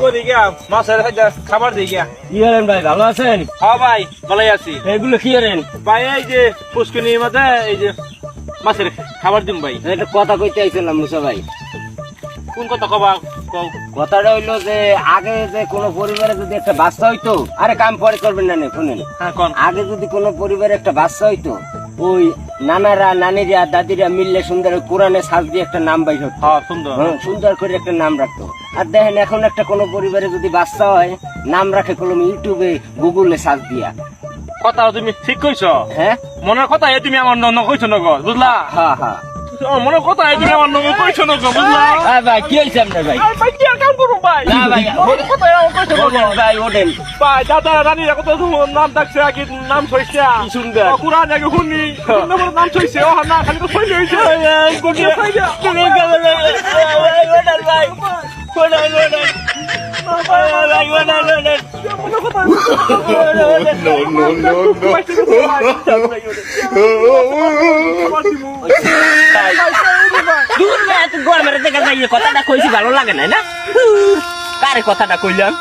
করি গিয়া মাছের খাবার দিই গিয়া। কি করেন ভাই, ভালো আছেন? হ্যাঁ ভাই ভালোই আছি। এগুলো কি করেন? ভাই এই যে পুষ্কিনির মধ্যে এই যে মাছের খাবার দিম ভাই। একটা কথা কইতে আইছিলাম মুসা ভাই। কোন কথা কবা কও। কথাটা হইলো যে আগে যে কোনো পরিবারে যদি একটা বাচ্চা হইতো, আরে কাম পরে করবেন না শুনেন, হ্যাঁ কোন। আগে যদি কোনো পরিবারে একটা বাচ্চা হইতো, ওই নানারা নানিরা দাদিরা মিললে সুন্দর কোরআনে সাজ দিয়ে একটা নাম বাইর হতো। হ্যাঁ সুন্দর। সুন্দর করে একটা নাম রাখতো। আর দেখেন এখন একটা কোনো পরিবারে যদি বাচ্চা হয়, নাম রাখে কলম ইউটিউবে গুগলে সার্চ দিয়া। কথা তুমি ঠিক কইছ। হ্যাঁ মনের কথা তুমি আমার নন কইছ নগ বুঝলা। হ্যাঁ হ্যাঁ মনের কথা তুমি আমার নগ কইছ নগ বুঝলা। ভাই কি হয়েছে আপনার ভাই? ভাই কি আর কাম করব ভাই। না ভাই মনের কথা আমার কইছ নগ ভাই ওঠেন। ভাই দাদা রানী কত নাম ডাকছে আগে নাম ছইছে। কি সুন্দর। কুরআন আগে শুনি নাম ছইছে। ও না খালি তো ছইলে হইছে। তুমি ওঠেন ভাই, কথাটা কইছি ভালো লাগে না, কারে কথাটা কইলাম।